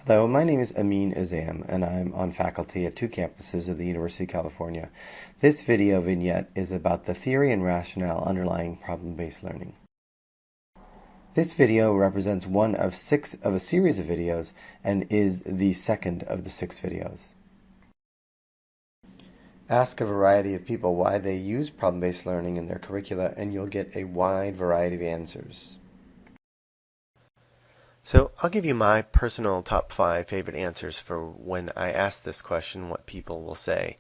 Hello, my name is Amin Azam, and I'm on faculty at two campuses of the University of California. This video vignette is about the theory and rationale underlying problem-based learning. This video represents one of six of a series of videos and is the second of the 6 videos. Ask a variety of people why they use problem-based learning in their curricula, and you'll get a wide variety of answers. So I'll give you my personal top 5 favorite answers for when I ask this question, what people will say.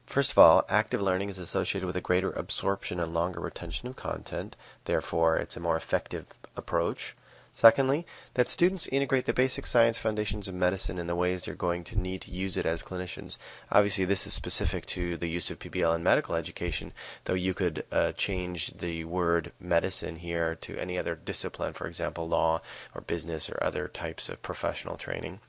First of all, active learning is associated with a greater absorption and longer retention of content. Therefore, it's a more effective approach. Secondly, that students integrate the basic science foundations of medicine in the ways they're going to need to use it as clinicians. Obviously, this is specific to the use of PBL in medical education, though you could change the word medicine here to any other discipline, for example, law or business or other types of professional training.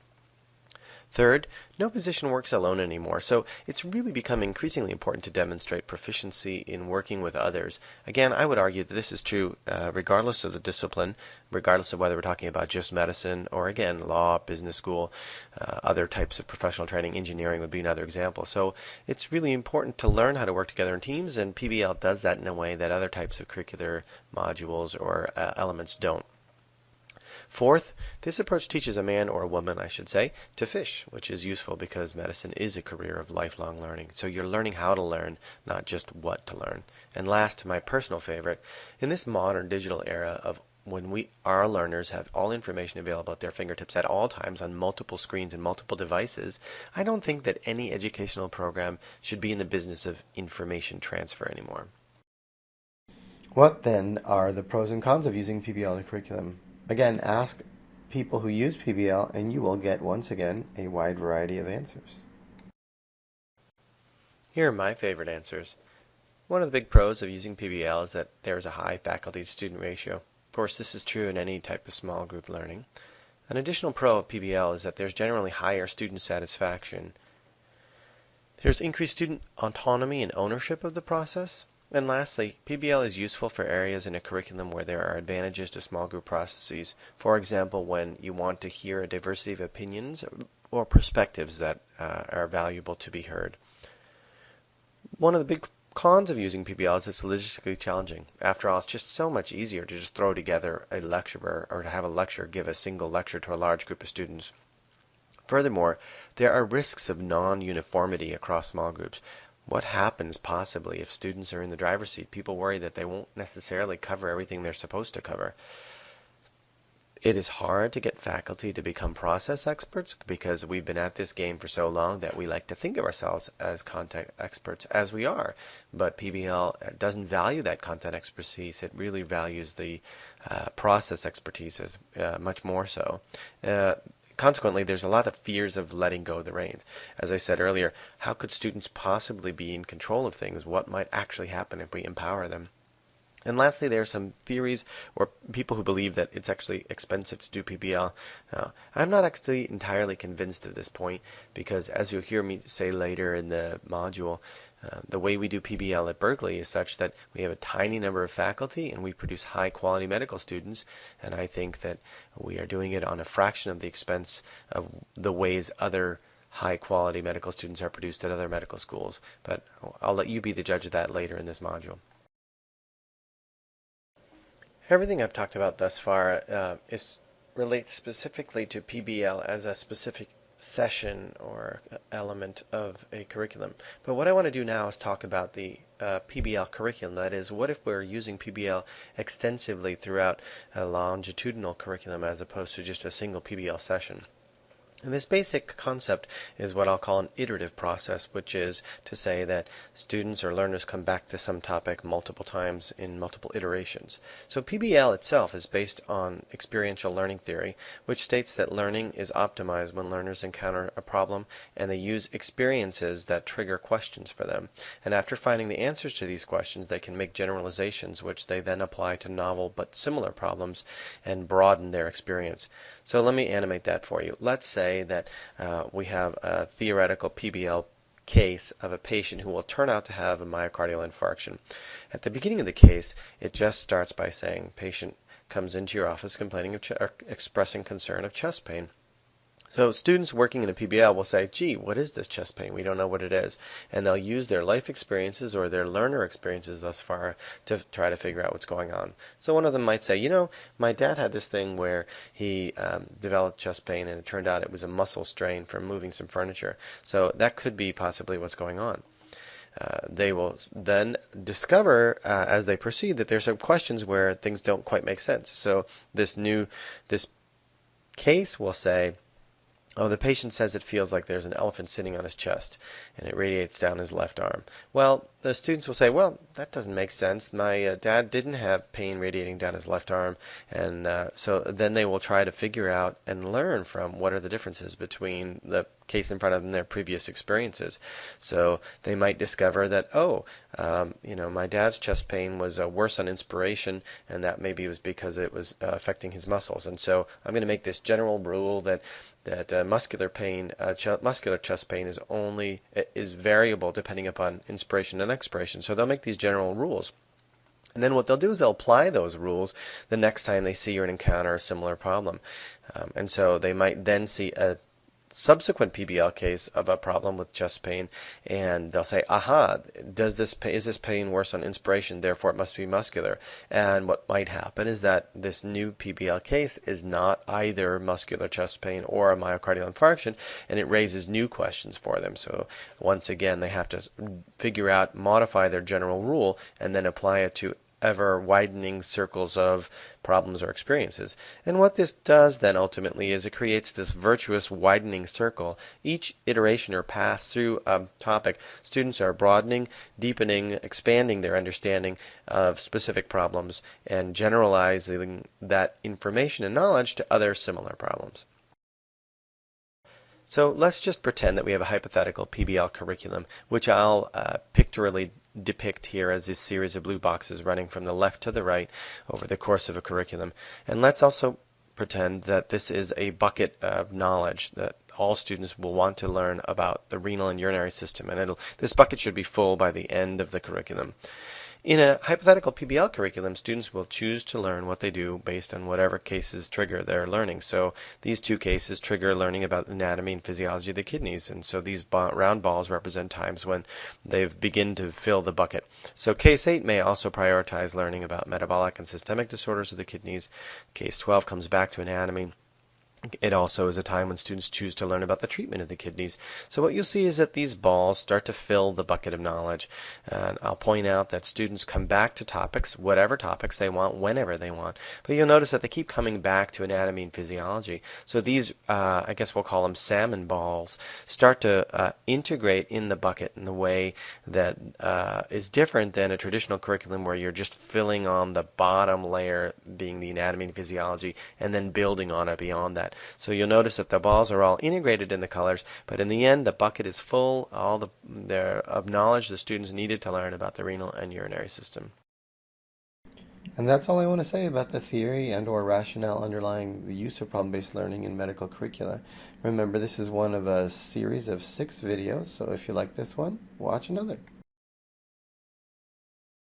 Third, no physician works alone anymore, so it's really become increasingly important to demonstrate proficiency in working with others. Again, I would argue that this is true regardless of the discipline, regardless of whether we're talking about just medicine or, again, law, business school, other types of professional training. Engineering would be another example. So it's really important to learn how to work together in teams, and PBL does that in a way that other types of curricular modules or elements don't. Fourth, this approach teaches a man, or a woman I should say, to fish, which is useful because medicine is a career of lifelong learning. So you're learning how to learn, not just what to learn. And last, my personal favorite, in this modern digital era of when our learners have all information available at their fingertips at all times on multiple screens and multiple devices, I don't think that any educational program should be in the business of information transfer anymore. What then are the pros and cons of using PBL in a curriculum? Again, ask people who use PBL and you will get, once again, a wide variety of answers. Here are my favorite answers. One of the big pros of using PBL is that there is a high faculty-to-student ratio. Of course, this is true in any type of small group learning. An additional pro of PBL is that there's generally higher student satisfaction. There's increased student autonomy and ownership of the process. And lastly, PBL is useful for areas in a curriculum where there are advantages to small group processes. For example, when you want to hear a diversity of opinions or perspectives that are valuable to be heard. One of the big cons of using PBL is it's logistically challenging. After all, it's just so much easier to just throw together a lecturer or to have a lecturer give a single lecture to a large group of students. Furthermore, there are risks of non-uniformity across small groups. What happens possibly if students are in the driver's seat? People worry that they won't necessarily cover everything they're supposed to cover. It is hard to get faculty to become process experts because we've been at this game for so long that we like to think of ourselves as content experts, as we are. But PBL doesn't value that content expertise. It really values the process expertise as much more so. Consequently, there's a lot of fears of letting go of the reins. As I said earlier, how could students possibly be in control of things? What might actually happen if we empower them? And lastly, there are some theories or people who believe that it's actually expensive to do PBL. I'm not actually entirely convinced at this point because, as you'll hear me say later in the module, the way we do PBL at Berkeley is such that we have a tiny number of faculty and we produce high quality medical students, and I think that we are doing it on a fraction of the expense of the ways other high quality medical students are produced at other medical schools. But I'll let you be the judge of that later in this module. Everything I've talked about thus far relates specifically to PBL as a specific session or element of a curriculum. But what I want to do now is talk about the PBL curriculum. That is, what if we're using PBL extensively throughout a longitudinal curriculum as opposed to just a single PBL session? And this basic concept is what I'll call an iterative process, which is to say that students or learners come back to some topic multiple times in multiple iterations. So PBL itself is based on experiential learning theory, which states that learning is optimized when learners encounter a problem and they use experiences that trigger questions for them. And after finding the answers to these questions, they can make generalizations which they then apply to novel but similar problems and broaden their experience. So let me animate that for you. Let's say that we have a theoretical PBL case of a patient who will turn out to have a myocardial infarction. At the beginning of the case, it just starts by saying, patient comes into your office complaining of or expressing concern of chest pain. So students working in a PBL will say, gee, what is this chest pain? We don't know what it is. And they'll use their life experiences or their learner experiences thus far to try to figure out what's going on. So one of them might say, my dad had this thing where he developed chest pain and it turned out it was a muscle strain from moving some furniture. So that could be possibly what's going on. They will then discover as they proceed that there's some questions where things don't quite make sense. So this case will say, oh, the patient says it feels like there's an elephant sitting on his chest and it radiates down his left arm. Well, the students will say, well, that doesn't make sense. My dad didn't have pain radiating down his left arm. And so then they will try to figure out and learn from what are the differences between the case in front of them and their previous experiences. So they might discover that, my dad's chest pain was worse on inspiration, and that maybe was because it was affecting his muscles. And so I'm going to make this general rule that muscular chest pain is variable depending upon inspiration and expiration. So they'll make these general rules. And then what they'll do is they'll apply those rules the next time they see or encounter a similar problem. And so they might then see a subsequent PBL case of a problem with chest pain, and they'll say, aha, is this pain worse on inspiration, therefore it must be muscular. And what might happen is that this new PBL case is not either muscular chest pain or a myocardial infarction, and it raises new questions for them. So once again, they have to modify their general rule, and then apply it to ever widening circles of problems or experiences. And what this does then ultimately is it creates this virtuous widening circle. Each iteration or pass through a topic, students are broadening, deepening, expanding their understanding of specific problems and generalizing that information and knowledge to other similar problems. So let's just pretend that we have a hypothetical PBL curriculum, which I'll pictorially depict here as this series of blue boxes running from the left to the right over the course of a curriculum. And let's also pretend that this is a bucket of knowledge that all students will want to learn about the renal and urinary system. And this bucket should be full by the end of the curriculum. In a hypothetical PBL curriculum, students will choose to learn what they do based on whatever cases trigger their learning. So these two cases trigger learning about anatomy and physiology of the kidneys. And so these round balls represent times when they've begun to fill the bucket. So case 8 may also prioritize learning about metabolic and systemic disorders of the kidneys. Case 12 comes back to anatomy. It also is a time when students choose to learn about the treatment of the kidneys. So what you'll see is that these balls start to fill the bucket of knowledge. And I'll point out that students come back to topics, whatever topics they want, whenever they want. But you'll notice that they keep coming back to anatomy and physiology. So these, I guess we'll call them salmon balls, start to integrate in the bucket in the way that is different than a traditional curriculum where you're just filling on the bottom layer being the anatomy and physiology and then building on it beyond that. So you'll notice that the balls are all integrated in the colors, but in the end the bucket is full of knowledge the students needed to learn about the renal and urinary system. And that's all I want to say about the theory and or rationale underlying the use of problem-based learning in medical curricula. Remember, this is one of a series of 6 videos, so if you like this one, watch another.